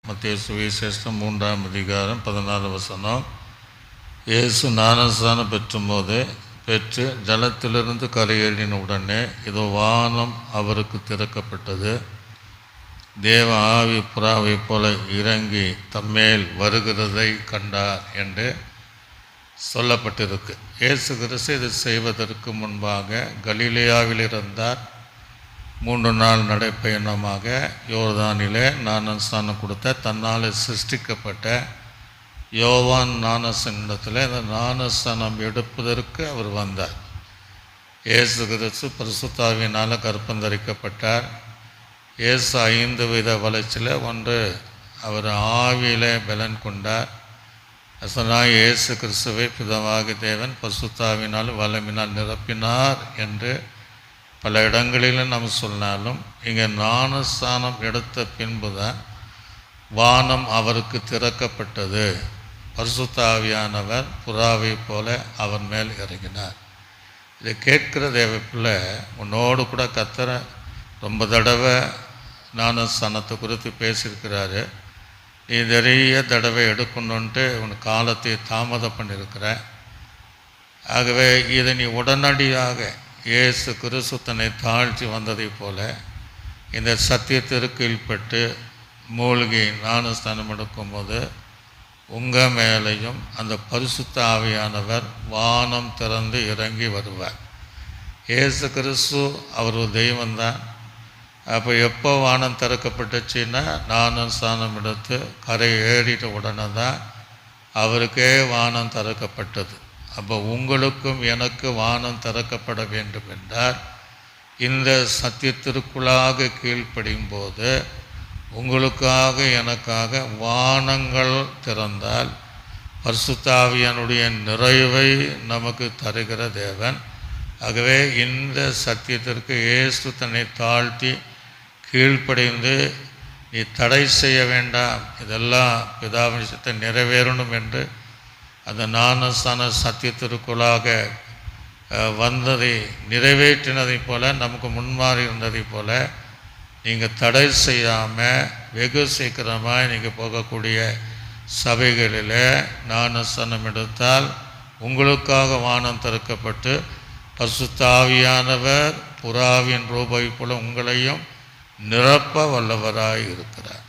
மத்தேயு சுவிசேஷம் 3ஆம் அதிகாரம் 14 வசனம். இயேசு ஞானஸ்நானம் பெற்று ஜலத்திலிருந்து கரையேறின உடனே இதோ வானம் அவருக்கு திறக்கப்பட்டது. தேவ ஆவி புறாவை போல இறங்கி தம்மேல் வருகிறதை கண்டார் என்று சொல்லப்பட்டிருக்கு. இயேசு கிறிஸ்து இது செய்வதற்கு முன்பாக கலிலேயாவில் இருந்தார். 3 நாள் நடைப்பயணமாக யோர்தானிலே ஞானஸ்நானம் கொடுத்த தன்னால் சிருஷ்டிக்கப்பட்ட யோவான் ஞானஸ்நானத்தில் இந்த ஞானஸ்நானம் எடுப்பதற்கு அவர் வந்தார். இயேசு கிறிஸ்து பரிசுத்தாவியினால் கற்பந்தரிக்கப்பட்டார். இயேசு 5 வித வளர்ச்சியில் ஒன்று அவர் ஆவியிலே பலன் கொண்டார். அதனால் இயேசு கிறிஸ்துவை பிதாவாகிய தேவன் பரிசுத்தாவினால் வல்லமையினால் நிரப்பினார் என்று பல இடங்களிலும் நம்ம சொன்னாலும் இங்கே ஞானஸ்நானம் எடுத்த பின்பு தான் வானம் அவருக்கு திறக்கப்பட்டது. பரிசுத்த ஆவியானவர் புறாவை போல அவர் மேல் இறங்கினார். இதை கேட்கிற தேவப்பிள்ளை உன்னோடு கூட கர்த்தர் ரொம்ப தடவை ஞானஸ்நானத்தை குறித்து பேசியிருக்கிறாரு. நீ நிறைய தடவை எடுக்கணுன்ட்டு உன் காலத்தை தாமதம் பண்ணியிருக்கிற. ஆகவே இதை நீ உடனடியாக இயேசு கிறிஸ்து தன்னை தாழ்த்தி வந்ததை போல இந்த சத்தியத்திற்கு கீழ்ப்பட்டு மூழ்கி ஞானஸ்நானம் எடுக்கும்போது உங்கள் மேலேயும் அந்த பரிசுத்த ஆவியானவர் வானம் திறந்து இறங்கி வருவார். இயேசு கிறிஸ்து அவர் ஒரு தெய்வந்தான். அப்போ எப்போ வானம் திறக்கப்பட்டுச்சுன்னா ஞானஸ்நானம் எடுத்து கரை ஏறிட்ட உடனே தான் அவருக்கே வானம் திறக்கப்பட்டது. அப்போ உங்களுக்கும் எனக்கு வானம் திறக்கப்பட வேண்டும் என்றால் இந்த சத்தியத்திற்குள்ளாக கீழ்ப்படியும் போது உங்களுக்காக எனக்காக வானங்கள் திறந்தால் பரிசுத்த ஆவியானுடைய நிறைவை நமக்கு தருகிற தேவன். ஆகவே இந்த சத்தியத்திற்கு இயேசு தன்னை தாழ்த்தி கீழ்ப்படிந்து நீ தடை செய்ய வேண்டாம், இதெல்லாம் பிதாவின் சித்தம் நிறைவேறணும் என்று அந்த ஞானஸ்நான சத்தியத்திற்குள்ளாக வந்ததை நிறைவேற்றினதை போல நமக்கு முன்மாறி இருந்ததை போல நீங்கள் தடை செய்யாமல் வெகு சீக்கிரமாக நீங்கள் போகக்கூடிய சபைகளில் ஞானஸ்நானம் எடுத்தால் உங்களுக்காக வானம் திறக்கப்பட்டு பரிசுத்த ஆவியானவர் புறாவின் ரூபை போல உங்களையும் நிரப்ப வல்லவராய் இருக்கிறார்.